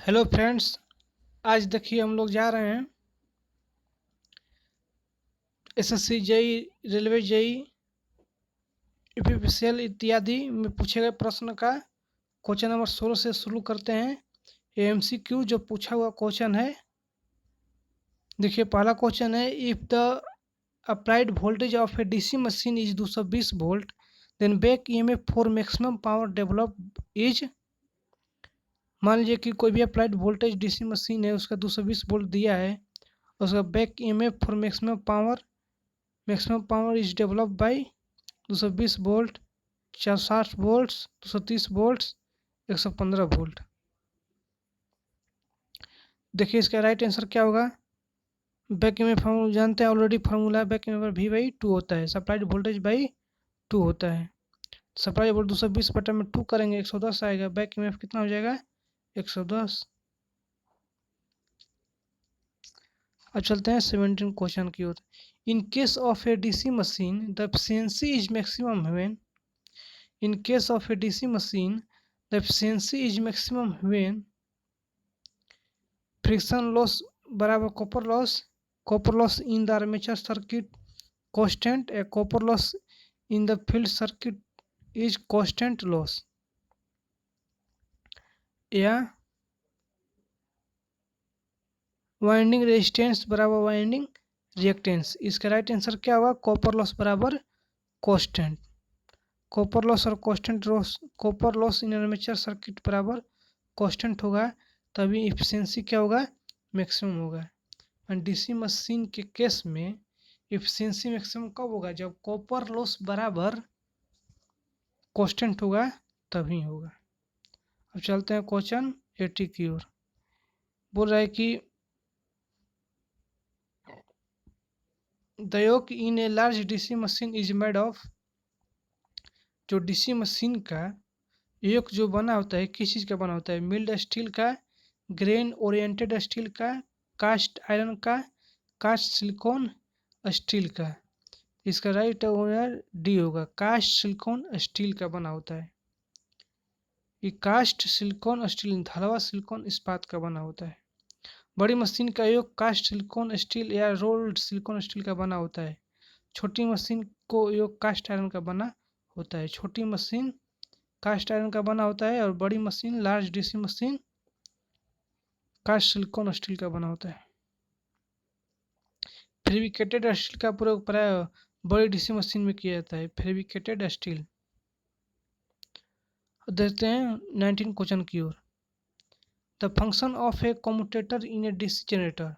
Hello friends. आज देखिए हम लोग जा रहे हैं SSC JE, railway JE, UPPCL इत्यादि में पूछे गए प्रश्न का क्वेश्चन नंबर 16 से शुरू करते हैं। एमसीक्यू जो पूछा हुआ क्वेश्चन है, देखिए पहला क्वेश्चन है, if the applied voltage of a DC machine is 220 volt, then back EMF for maximum power develop is. मान लीजिए कि कोई भी अप्लाइड वोल्टेज डीसी मशीन है, उसका 220 वोल्ट दिया है, उसका back EMF for maximum power is develop by 220 volt, 460 volts, 230 volts, 115 volt. देखिए इसका राइट आंसर क्या होगा। बैक में फार्मूला जानते हैं ऑलरेडी, फार्मूला बैक में वी बाई 2 होता है, सप्लाइड वोल्टेज बाई 2 होता है। सप्लाइड वोल्ट 220 बटा में 2 करेंगे 110 आएगा, बैक में कितना हो जाएगा 110। अब चलते हैं 17 क्वेश्चन की ओर। In case of a DC machine the efficiency is maximum when, in case of a DC machine the efficiency is maximum when friction loss बराबर copper loss in the armature circuit constant, a copper loss in the field circuit is constant loss, या winding resistance बराबर winding reactance. इसका right answer क्या होगा, copper loss बराबर constant. Copper loss और constant loss, copper loss इन armature circuit बराबर constant होगा, तभी इफिशिएंसी क्या होगा, मैक्सिमम होगा। डीसी मशीन के केस में इफिशिएंसी मैक्सिमम कब होगा, जब कॉपर लॉस बराबर कांस्टेंट होगा तभी होगा। अब चलते हैं क्वेश्चन 80 की ओर। बोल रहा है कि the yoke in a large DC machine is made of, जो डीसी मशीन का योक जो बना होता है किस चीज़ का बना होता है, मिल्ड स्टील का, ग्रेन ओरिएंटेड स्टील का, कास्ट आयरन का, कास्ट सिलिकॉन स्टील का। इसका राइट आंसर डी होगा, कास्ट सिलिकॉन स्टील का बना होता है। ये कास्ट सिलिकॉन स्टील ढलवा सिलिकॉन इस्पात का बना होता है। बड़ी मशीन का योग कास्ट सिलिकॉन स्टील या रोल्ड सिलिकॉन स्टील का बना होता है। छोटी मशीन को योग कास्ट आयरन का बना होता है। छोटी मशीन कास्ट आयरन का बना होता है और बड़ी machine large DC machine cast silicon steel का बना होता है। फैब्रिकेटेड स्टील का प्रयोग प्राय बड़ी डीसी मशीन में किया जाता है, फैब्रिकेटेड स्टील। देखते हैं 19 क्वेश्चन की ओर। The function of a commutator in a DC generator,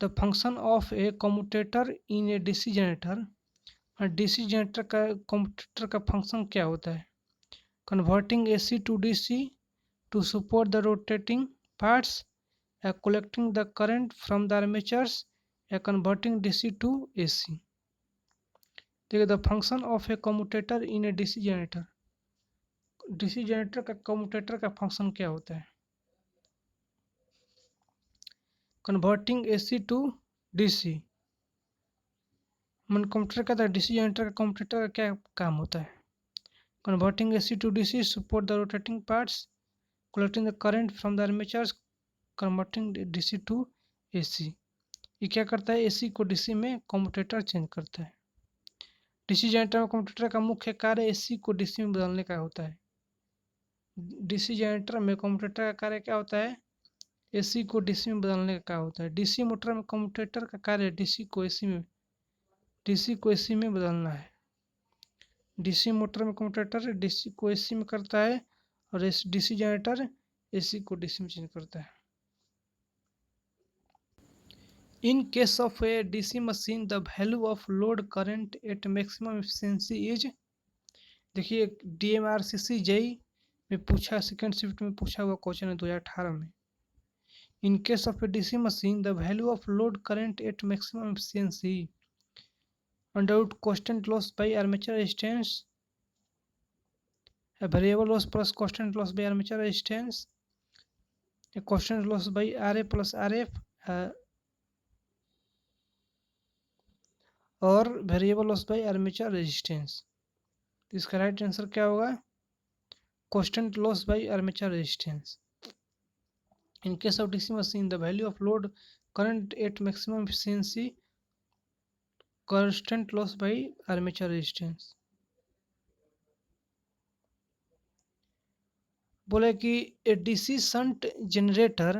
the function of a commutator in a DC generator, DC generator का कम्यूटेटर का फंक्शन क्या होता है, converting AC to DC to support the rotating parts, या collecting the current from the armatures, या converting DC to AC। देखिए the function of a commutator in a DC generator, DC generator का commutator का function क्या होता है, converting AC to DC. मन commutator का था, डीसी जनरेटर का कम्यूटेटर का क्या काम होता है, converting AC to DC, support the rotating parts, collecting the current from the armatures, converting DC to AC. ये क्या करता है, एसी को डीसी में कम्यूटेटर चेंज करता है। डीसी जनरेटर में कम्यूटेटर का मुख्य कार्य एसी को डीसी में बदलने का होता है। डीसी जनरेटर में कम्यूटेटर का कार्य क्या होता है, एसी को डीसी में बदलने का होता है। डीसी मोटर में कम्यूटेटर का कार्य डीसी को एसी में बदलना है। डीसी मोटर में कम्यूटेटर डीसी को एसी में करता है और डीसी जनरेटर एसी को डीसी में चेंज करता है। इन case of a DC machine the value of load current at maximum efficiency is. देखिए डीएमआरसीसी जेई में पूछा, सेकेंड शिफ्ट में पूछा हुआ क्वेश्चन है 2018 में। In case of a DC machine the value of load current at maximum efficiency under root constant loss by armature resistance, variable loss plus constant loss by armature resistance, constant loss by RA plus RF, और variable loss by armature resistance. तो इसका right answer क्या होगा, constant loss by armature resistance. In case of DC machine, the value of load current at maximum efficiency constant loss by armature resistance। बोले कि a DC shunt generator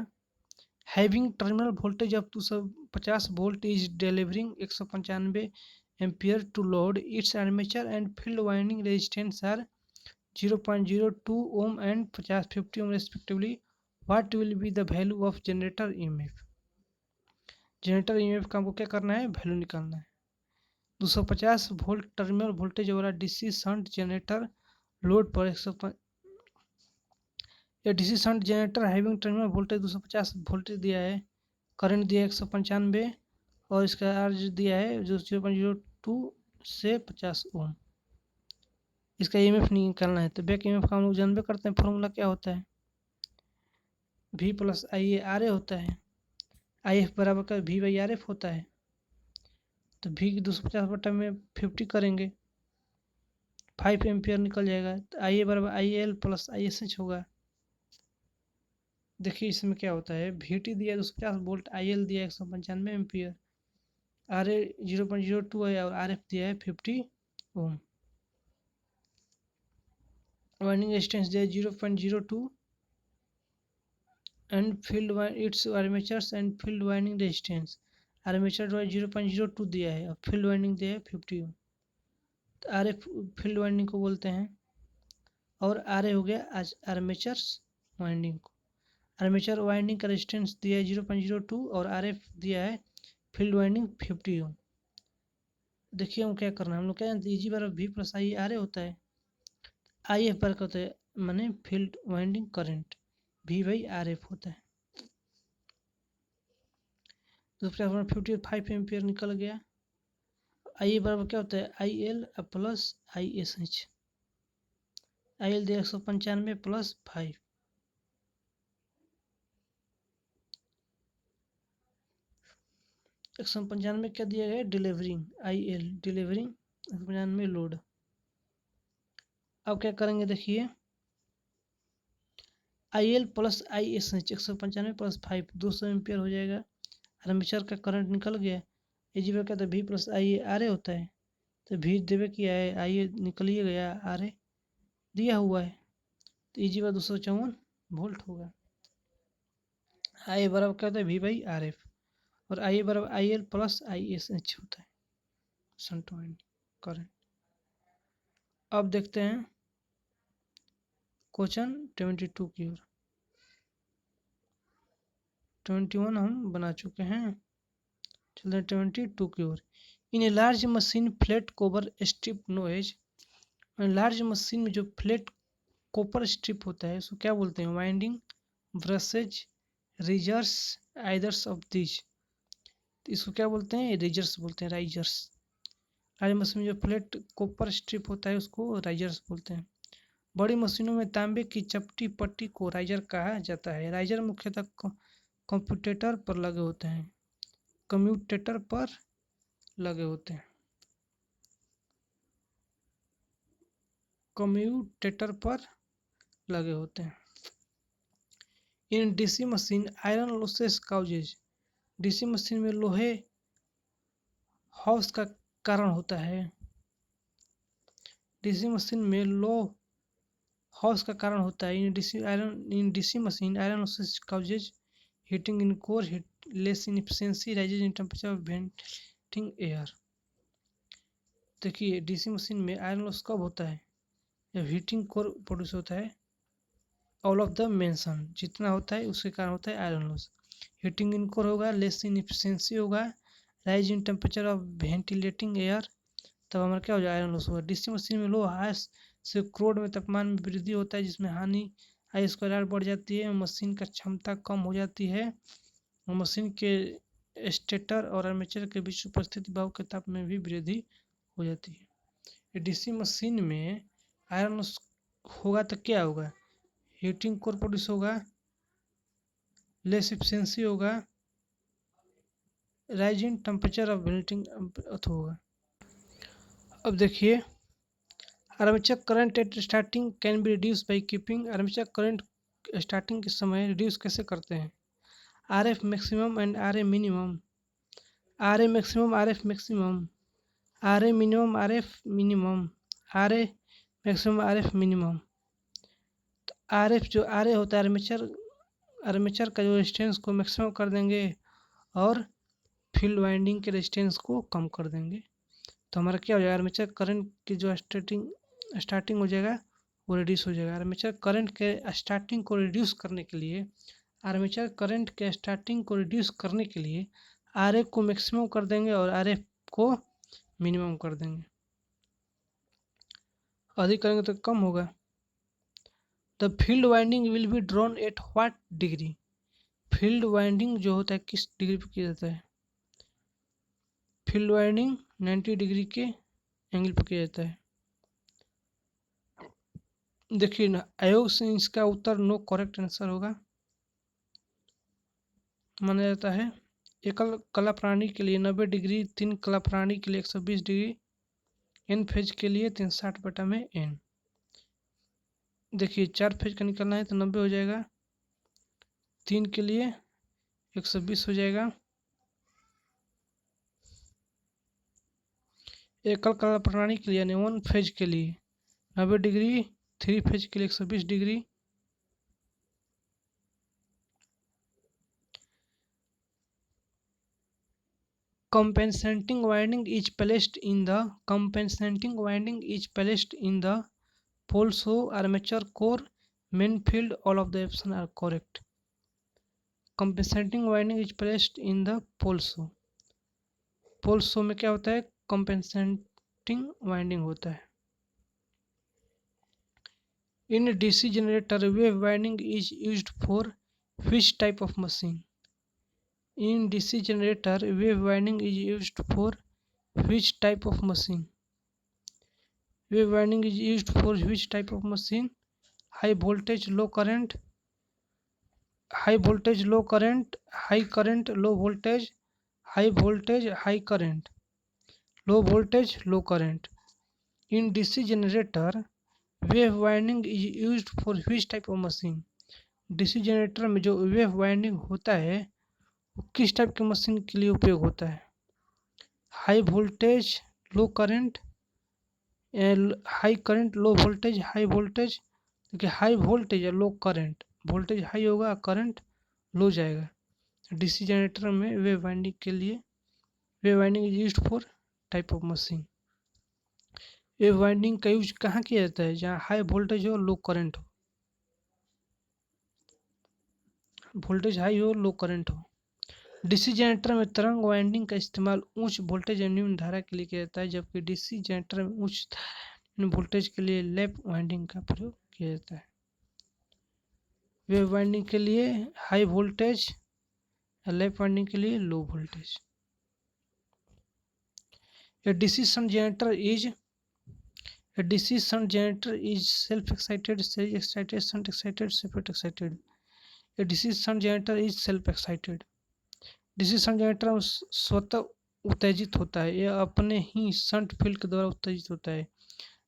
having terminal voltage of 250 volt is delivering 195 ampere to load its armature and field winding resistance are 0.02 ohm and 50 ohm respectively। What will be the value of generator EMF? Generator EMF का हमको क्या करना है, value निकालना है। 250 volt terminal voltage वाला DC shunt generator load पर DC shunt generator having terminal voltage 250 voltage दिया है, करंट दिया है 195 और इसका आर्ज दिया है जो 0.02 से 50 ओम। इसका EMF निकालना है। तो बैक EMF का हम लोग जानबे करते हैं, फॉर्मूला क्या होता है, V plus I A R A होता है। आई एफ बराबर का V बाई आर एफ होता है। तो V की 250 बटा में 50 करेंगे, 5 एम्पियर निकल जाएगा। तो आई ए बराबर I L plus I S H होगा। देखिए इसमें क्या होता है, वी टी दिया 250 वोल्ट, आई एल दिया 195 एम्पियर, आर ए 0.02 है और आर एफ दिया है 50 ओम। वाइंडिंग रेजिस्टेंस दिया है 0.02 and field it's armatures and field winding resistance. Armature जो है 0.02 दिया है और फील्ड वाइंडिंग दिया है 50 ओम। तो आर एफ फील्ड वाइंडिंग को बोलते हैं और आर ए हो गया आज आर्मेचर्स वाइंडिंग को। आर्मेचर वाइंडिंग का रेजिस्टेंस दिया है 0.02 और आर एफ दिया है फील्ड वाइंडिंग 50 ओम। देखिए हम क्या करना है, हम लोग क्या जानते हैं, इजी बराबर V plus I R A होता है, आई एफ बराबर होता है माने field winding current, V by R F होता है। तो 55 एम्पियर निकल गया। आई ए बराबर क्या होता है, I L plus I S H. I L दिया 195 प्लस 5, 195 क्या दिया गया, delivering I L delivering 195 load. अब क्या करेंगे देखिए, I L plus I S H 195 plus 5 200 ampere हो जाएगा। आर्मेचर का करंट निकल गया। इजी में क्या था, V plus I A R A होता है। तो वी देवे किया है, आई ए निकल ही गया, आर ए दिया हुआ है। तो इजी में 254 वोल्ट होगा। आई ए बराबर क्या होता है, वी बाई आर एफ और आई ए बराबर I L plus I S H होता है शंट वाइंडिंग करंट। अब देखते हैं क्वेश्चन 22 की ओर। 21 हम बना चुके हैं, चलते हैं 22 की ओर। इन ए लार्ज मशीन फ्लैट कोबर स्ट्रिप नोएज, लार्ज मशीन में जो फ्लैट कॉपर स्ट्रिप होता है उसको क्या बोलते हैं, winding brushes risers either of this. इसको क्या बोलते हैं, रिजर्स बोलते हैं, राइजर्स। लार्ज मशीन में जो फ्लैट कॉपर स्ट्रिप होता है उसको राइजर्स बोलते हैं। बड़ी मशीनों में तांबे की चपटी पट्टी को राइजर कहा जाता है। राइजर मुख्यतः कंप्यूटेटर पर लगे होते हैं, कम्यूटेटर पर लगे होते हैं, कम्यूटेटर पर लगे होते हैं। इन DC machine iron losses causes, DC machine में लोहे हॉर्स का कारण होता है। डीसी मशीन में लो हॉर्स का कारण होता है। In DC machine iron losses causes heating in core, heat less in efficiency, rises in temperature of venting air. देखिए डीसी मशीन में आयरन लॉस कब होता है, जब हीटिंग कोर प्रोड्यूस होता है। ऑल ऑफ द मेंशन जितना होता है उसके कारण होता है iron loss. Heating in core होगा, लेस इन एफिशिएंसी होगा, rise in temperature of ventilating air, तब हमारा क्या हो जाए, आयरन लॉस होगा। डीसी मशीन में लो हाइस से क्रोड में तापमान में वृद्धि होता है जिसमें हानि आई स्क्वायर बढ़ जाती है, मशीन का क्षमता कम हो जाती है, और मशीन के स्टेटर और आर्मेचर के बीच उपस्थित भाव के ताप में भी वृद्धि हो जाती है। डीसी मशीन में आयरन लॉस होगा तो क्या होगा, हीटिंग कोर प्रोड्यूस होगा, लेस एफिशिएंसी होगा, राइजिंग टेम्परेचर ऑफ मेल्टिंग होगा। अब देखिए armature current eight starting can be reduce by keeping, armature current starting के समय रिड्यूस कैसे करते हैं, RF maximum and RA minimum, RA maximum, RF maximum, RA minimum, RF minimum, RA maximum, RF minimum। RF जो RA होता है armature, armature का जो रेजिस्टेंस को मैक्सिमम कर देंगे और फील्ड वाइंडिंग के रेजिस्टेंस को कम कर देंगे। तो हमारा क्या हो जाएगा, आर्मेचर करंट की जो स्टार्टिंग हो जाएगा वो रिड्यूस हो जाएगा। आर्मेचर करंट के स्टार्टिंग को रिड्यूस करने के लिए, आर्मेचर करंट के स्टार्टिंग को रिड्यूस करने के लिए आर ए को मैक्सिमम कर देंगे और आर एफ को मिनिमम कर देंगे। अधिक करेंगे तो कम होगा। The field winding will be drawn at what degree, field winding जो होता है किस डिग्री पर किया जाता है, फील्ड वाइंडिंग 90 डिग्री के एंगल पर किया जाता है। देखिए ना, आयोग से इसका उत्तर नो करेक्ट आंसर होगा। माना जाता है एकल कला प्राणी के लिए 90 डिग्री, 3 कला प्राणी के लिए 120 डिग्री, एन फेज के लिए 360/n। देखिए 4 फेज का निकलना है तो 90 हो जाएगा, 3 के लिए 120 हो जाएगा, एकल कला प्रणाली के लिए यानी 1 फेज के लिए 90 डिग्री, 3 फेज के लिए 120 degree. Compensating winding is placed in the pole show armature core main field. All of the options are correct. Compensating winding is placed in the pole show. Pole shoe में क्या होता है, compensating winding होता है। In DC generator wave winding is used for which type of machine, in DC generator wave winding is used for which type of machine, wave winding is used for which type of machine, high voltage low current, high voltage low current, high current low voltage, high voltage high current, low voltage low current। in DC generator wave winding is used for which type of machine, DC generator में जो wave winding होता है वो किस type के machine के लिए उपयोग होता है, high voltage low current, high current low voltage, high voltage, देखिए हाई वोल्टेज या लो करंट, वोल्टेज हाई होगा करंट लो जाएगा। डीसी जनरेटर में वेव वाइंडिंग के लिए, wave winding is used for type of machine. Wave winding का use कहाँ किया जाता है, जहाँ हाई वोल्टेज हो लो करंट हो, वोल्टेज हाई हो लो करंट हो। डीसी जनरेटर में तरंग वाइंडिंग का इस्तेमाल उच्च वोल्टेज या निम्न धारा के लिए किया जाता है, जबकि डीसी जनरेटर में उच्च वोल्टेज के लिए लैप वाइंडिंग का प्रयोग किया जाता है। वेव वाइंडिंग के लिए हाई वोल्टेज, लैप वाइंडिंग के लिए low voltage. A DC shunt generator is self excited, series excited, shunt excited, separate excited। A DC shunt generator is self excited। DC shunt generator स्वतः उत्तेजित होता है, यह अपने ही शंट फील्ड के द्वारा उत्तेजित होता है।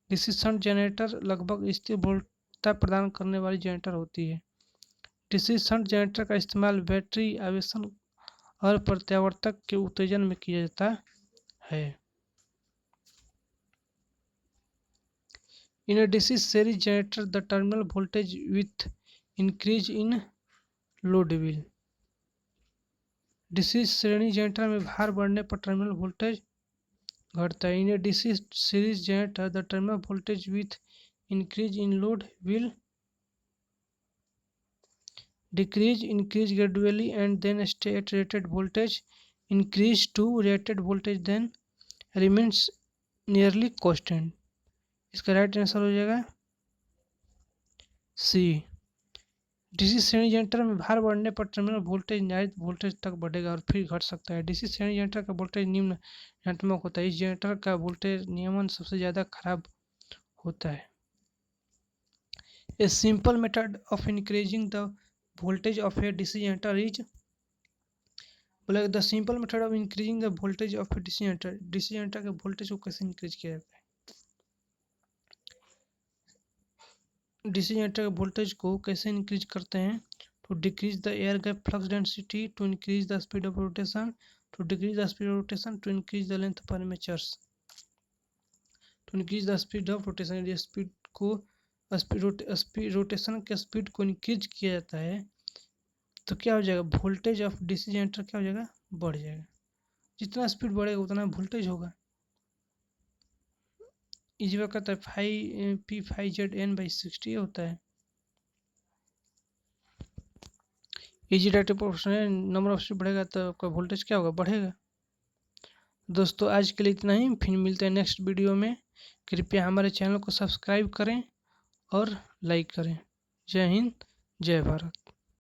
डीसी शंट जनरेटर लगभग स्थिर वोल्टता प्रदान करने वाली जनरेटर होती है। डीसी शंट जनरेटर का इस्तेमाल बैटरी आवेशन और प्रत्यावर्तक के उत्तेजन में किया जाता है। In a DC series generator, the terminal voltage with increase in load will। DC श्रेणी जनरेटर में भार बढ़ने पर टर्मिनल वोल्टेज घटता है। In a DC series generator the terminal voltage with increase in load will decrease, increase gradually and then stay at rated voltage, increase to rated voltage then remains nearly constant। इसका right answer हो जाएगा सी। DC श्रेणी generator में भार बढ़ने पर terminal voltage निर्धारित voltage तक बढ़ेगा और फिर घट सकता है। डीसी श्रेणी जनरेटर का वोल्टेज निम्न ऋणात्मक होता है। इस जनरेटर का वोल्टेज नियमन सबसे ज़्यादा खराब होता है। A simple method of increasing the voltage of a DC generator is, बोला the simple method of increasing the voltage of a DC generator, DC generator के वोल्टेज को कैसे इंक्रीज किया जाता है, डीसी जनरेटर के वोल्टेज को कैसे इंक्रीज करते हैं। To decrease the air gap flux density, to increase the speed of rotation, to decrease the speed of rotation, to increase the length of armatures. To increase the speed of rotation, यदि speed को rotation के speed को increase किया जाता है तो क्या हो जाएगा, वोल्टेज ऑफ डीसी जनरेटर क्या हो जाएगा, बढ़ जाएगा। जितना स्पीड बढ़ेगा उतना वोल्टेज होगा। इसी वक्त कहता है P5ZN/60 होता है। Easy data proportional number of speed बढ़ेगा तो आपका वोल्टेज क्या होगा, बढ़ेगा। दोस्तों आज के लिए इतना ही, फिर मिलते हैं नेक्स्ट वीडियो में। कृपया हमारे चैनल को सब्सक्राइब करें और लाइक करें। जय हिंद, जय भारत।